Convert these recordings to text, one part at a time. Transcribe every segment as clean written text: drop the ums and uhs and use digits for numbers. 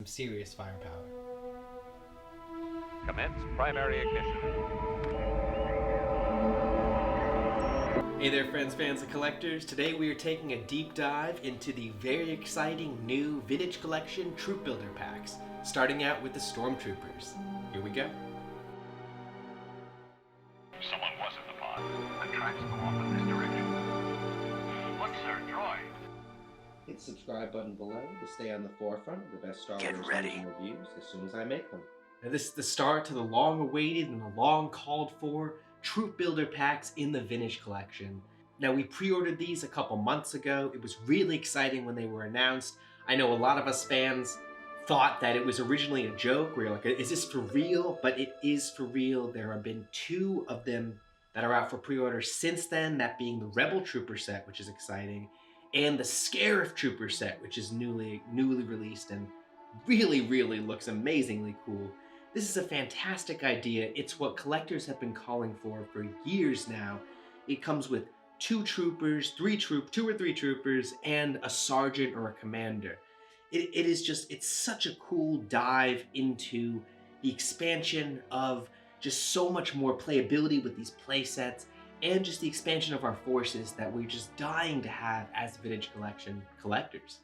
serious firepower. Commence primary ignition. Hey there friends, fans, and collectors. Today we are taking a deep dive into the very exciting new Vintage Collection Troop Builder packs, starting out with the Stormtroopers. Here we go. Someone was in the pod. The tracks go off in this direction. Look, sir, droid. Hit the subscribe button below to stay on the forefront of the best Star Wars news and reviews as soon as I make them. Now this is the start to the long-awaited and the long-called-for Troop Builder packs in the Vintage Collection. Now we pre-ordered these a couple months ago. It was really exciting when they were announced. I know a lot of us fans thought that it was originally a joke. We were like, is this for real? But it is for real. There have been 2 of them that are out for pre-order since then, that being the Rebel Trooper set, which is exciting, and the Scarif Trooper set, which is newly released and really looks amazingly cool. This is a fantastic idea. It's what collectors have been calling for years now. It comes with 2 troopers, 2 or 3 troopers, and a sergeant or a commander. It is just, it's such a cool dive into the expansion of just so much more playability with these play sets, and just the expansion of our forces that we're just dying to have as Vintage Collection collectors.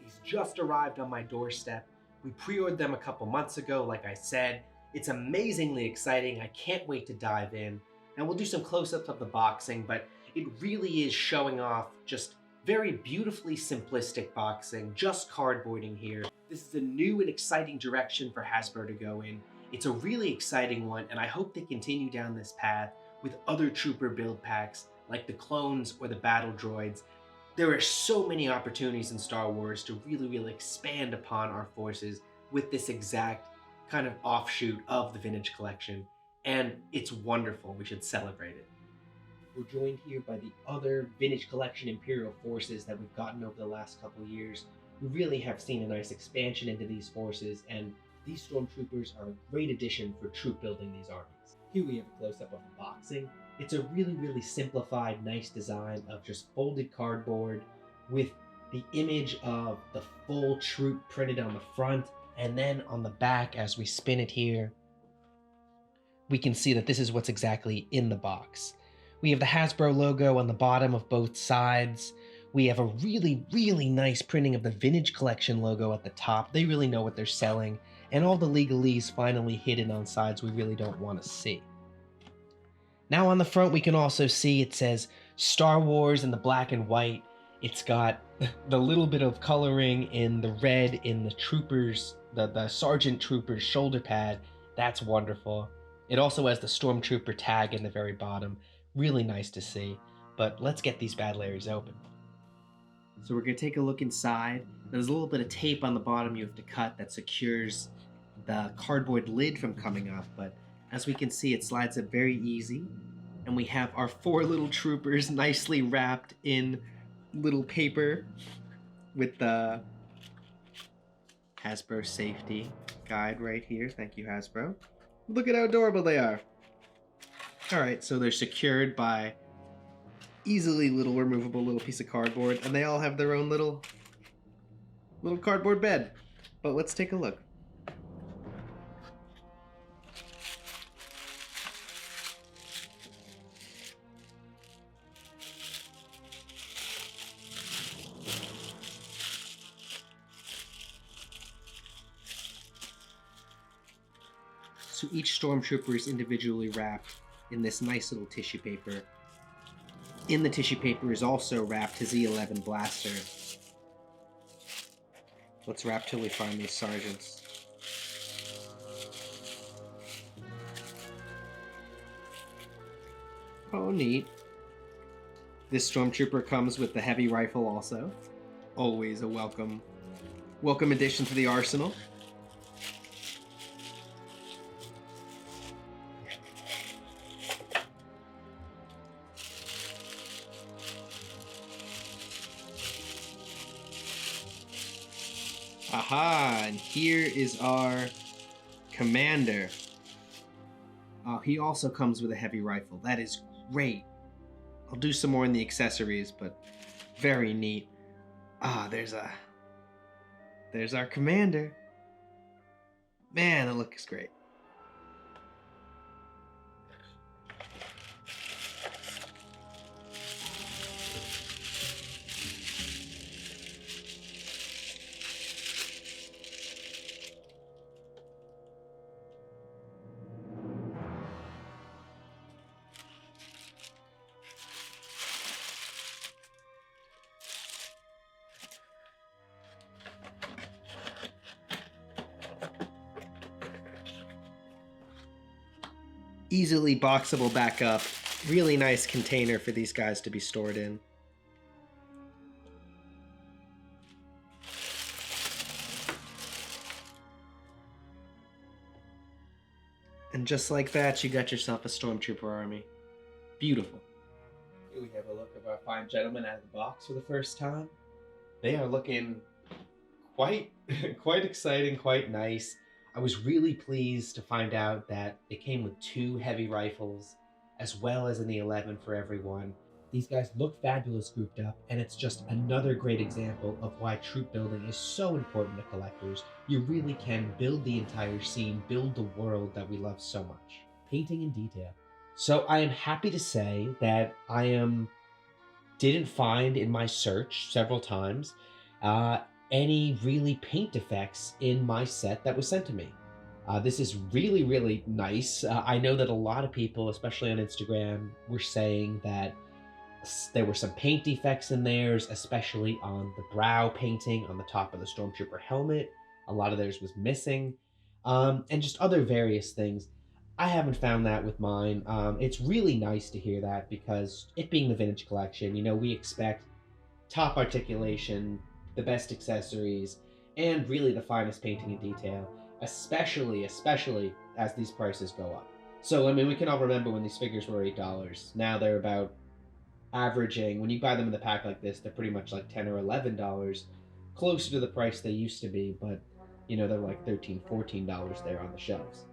These just arrived on my doorstep. We pre-ordered them a couple months ago, like I said. It's amazingly exciting. I can't wait to dive in. And we'll do some close-ups of the boxing, but it really is showing off just very beautifully simplistic boxing, just cardboarding here. This is a new and exciting direction for Hasbro to go in. It's a really exciting one, and I hope they continue down this path with other trooper build packs like the clones or the battle droids. There are so many opportunities in Star Wars to really expand upon our forces with this exact kind of offshoot of the Vintage Collection, and it's wonderful. We should celebrate it. We're joined here by the other Vintage Collection Imperial forces that we've gotten over the last couple years. We really have seen a nice expansion into these forces, and these Stormtroopers are a great addition for troop building these armies. Here we have a close-up of the boxing. It's a really simplified, nice design of just folded cardboard with the image of the full troop printed on the front, and then on the back, as we spin it here, we can see that this is what's exactly in the box. We have the Hasbro logo on the bottom of both sides. We have a really nice printing of the Vintage Collection logo at the top. They really know what they're selling, and all the legalese finally hidden on sides we really don't want to see. Now on the front, we can also see it says Star Wars in the black and white. It's got the little bit of coloring in the red in the troopers, the Sergeant Trooper's shoulder pad. That's wonderful. It also has the Stormtrooper tag in the very bottom. Really nice to see. But let's get these bad layers open. So we're going to take a look inside. There's a little bit of tape on the bottom you have to cut that secures the cardboard lid from coming off, but as we can see, it slides up very easy. And we have our 4 little troopers nicely wrapped in little paper with the Hasbro safety guide right here. Thank you, Hasbro. Look at how adorable they are. Alright, so they're secured by easily removable little piece of cardboard, and they all have their own little cardboard bed. But let's take a look. So each Stormtrooper is individually wrapped in this nice little tissue paper. In the tissue paper is also wrapped his E11 blaster. Let's wrap till we find these sergeants. Oh, neat. This Stormtrooper comes with the heavy rifle also. Always a welcome addition to the arsenal. Aha, and here is our commander. He also comes with a heavy rifle. That is great. I'll do some more in the accessories, but very neat. There's our commander. Man, it looks great. Easily boxable back up. Really nice container for these guys to be stored in. And just like that, you got yourself a Stormtrooper army. Beautiful. Here we have a look of our fine gentlemen out of the box for the first time. They are looking quite exciting, quite nice. I was really pleased to find out that it came with 2 heavy rifles, as well as in the 11 for everyone. These guys look fabulous grouped up, and it's just another great example of why troop building is so important to collectors. You really can build the entire scene, build the world that we love so much. Painting in detail. So I am happy to say that didn't find in my search several times any really paint defects in my set that was sent to me. This is really, really nice. I know that a lot of people, especially on Instagram, were saying that there were some paint defects in theirs, especially on the brow painting on the top of the Stormtrooper helmet. A lot of theirs was missing, and just other various things. I haven't found that with mine. It's really nice to hear that because it being the vintage collection, we expect top articulation, the best accessories, and really the finest painting and detail, especially as these prices go up. So, I mean, we can all remember when these figures were $8. Now they're about averaging, when you buy them in the pack like this, they're pretty much like $10 or $11, closer to the price they used to be, but, they're like $13, $14 there on the shelves.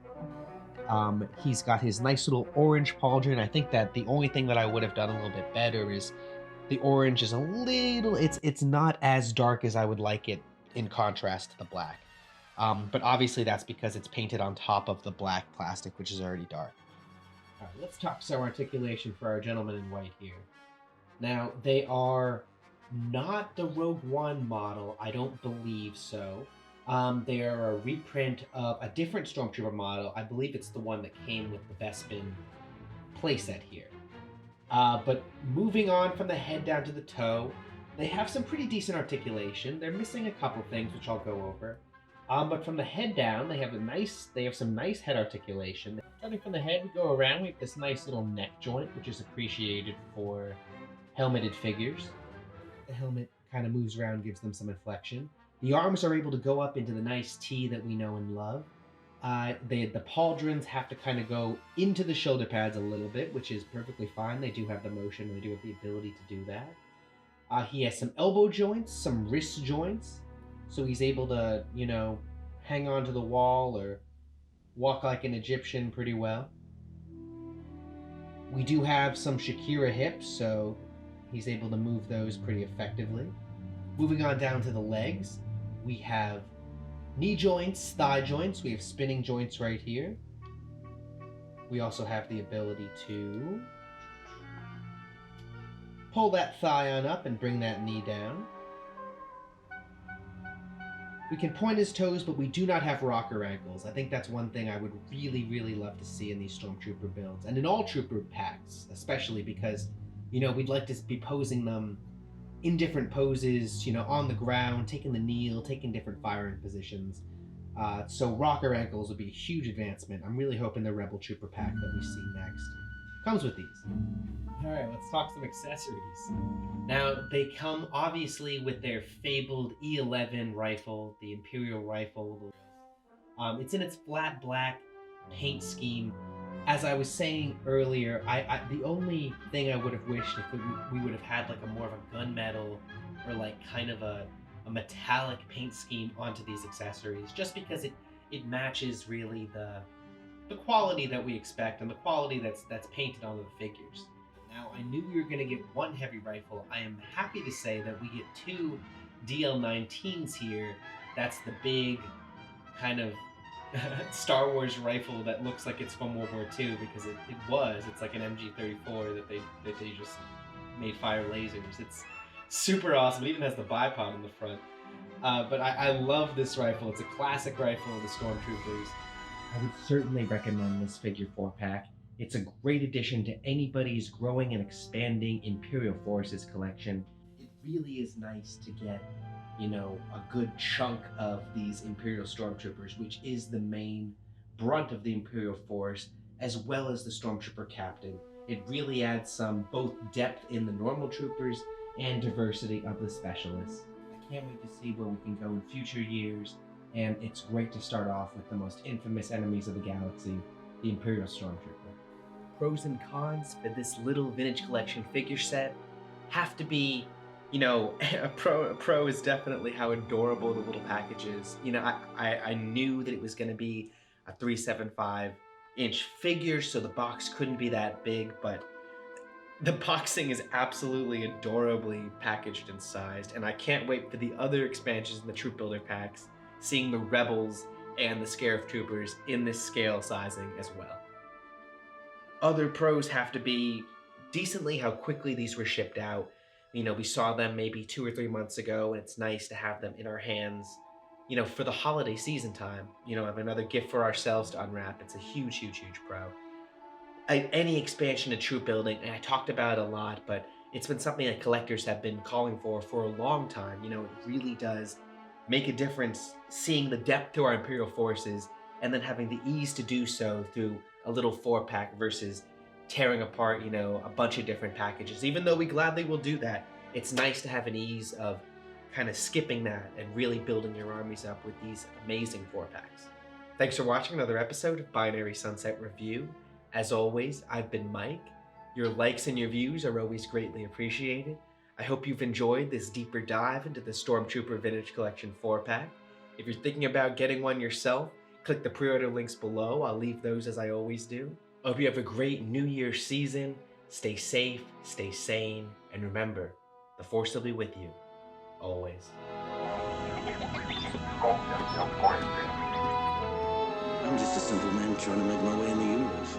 He's got his nice little orange pauldron. I think that the only thing that I would have done a little bit better is the orange is a little, it's not as dark as I would like it in contrast to the black. But obviously that's because it's painted on top of the black plastic, which is already dark. All right, let's talk some articulation for our gentleman in white here. Now, they are not the Rogue One model, I don't believe so. They are a reprint of a different Stormtrooper model. I believe it's the one that came with the Bespin playset here. But moving on from the head down to the toe, they have some pretty decent articulation. They're missing a couple things, which I'll go over. But from the head down, they have some nice head articulation. Starting from the head, we go around. We have this nice little neck joint, which is appreciated for helmeted figures. The helmet kind of moves around, gives them some inflection. The arms are able to go up into the nice T that we know and love. The pauldrons have to kind of go into the shoulder pads a little bit, which is perfectly fine. They do have the motion, they do have the ability to do that. He has some elbow joints, some wrist joints, so he's able to, hang on to the wall or walk like an Egyptian pretty well. We do have some Shakira hips, so he's able to move those pretty effectively. Moving on down to the legs, we have knee joints, thigh joints. We have spinning joints right here. We also have the ability to pull that thigh on up and bring that knee down. We can point his toes, but we do not have rocker ankles. I think that's one thing I would really, really love to see in these Stormtrooper builds, and in all Trooper packs, especially because, we'd like to be posing them in different poses, on the ground, taking the kneel, taking different firing positions. So rocker ankles would be a huge advancement. I'm really hoping the Rebel Trooper pack that we see next comes with these. All right, let's talk some accessories. Now, they come obviously with their fabled E11 rifle, the Imperial rifle. It's in its flat black paint scheme. As I was saying earlier, the only thing I would have wished if we would have had like a more of a gunmetal or like kind of a metallic paint scheme onto these accessories, just because it matches really the quality that we expect and the quality that's painted onto the figures. Now, I knew we were going to get one heavy rifle. I am happy to say that we get 2 DL19s here. That's the big kind of Star Wars rifle that looks like it's from World War II because it was. It's like an MG34 that they just made fire lasers. It's super awesome. It even has the bipod in the front. But I love this rifle. It's a classic rifle of the Stormtroopers. I would certainly recommend this figure 4-pack. It's a great addition to anybody's growing and expanding Imperial Forces collection. It really is nice to get, a good chunk of these Imperial Stormtroopers, which is the main brunt of the Imperial Force, as well as the Stormtrooper Captain. It really adds some both depth in the normal troopers and diversity of the specialists. I can't wait to see where we can go in future years, and it's great to start off with the most infamous enemies of the galaxy, the Imperial Stormtrooper. Pros and cons for this little vintage collection figure set have to be, a pro is definitely how adorable the little package is. I knew that it was going to be a 375-inch figure, so the box couldn't be that big, but the boxing is absolutely adorably packaged and sized, and I can't wait for the other expansions in the Troop Builder packs, seeing the Rebels and the Scarif Troopers in this scale sizing as well. Other pros have to be decently how quickly these were shipped out. We saw them maybe 2 or 3 months ago, and it's nice to have them in our hands, for the holiday season time. Have another gift for ourselves to unwrap. It's a huge, huge, huge pro. Any expansion of troop building, and I talked about it a lot, but it's been something that collectors have been calling for a long time. It really does make a difference seeing the depth to our Imperial forces and then having the ease to do so through a little 4-pack versus tearing apart, a bunch of different packages. Even though we gladly will do that, it's nice to have an ease of kind of skipping that and really building your armies up with these amazing 4-packs. Thanks for watching another episode of Binary Sunset Review. As always, I've been Mike. Your likes and your views are always greatly appreciated. I hope you've enjoyed this deeper dive into the Stormtrooper Vintage Collection 4-pack. If you're thinking about getting one yourself, click the pre-order links below. I'll leave those as I always do. I hope you have a great New Year's season. Stay safe, stay sane, and remember, the Force will be with you, always. I'm just a simple man trying to make my way in the universe.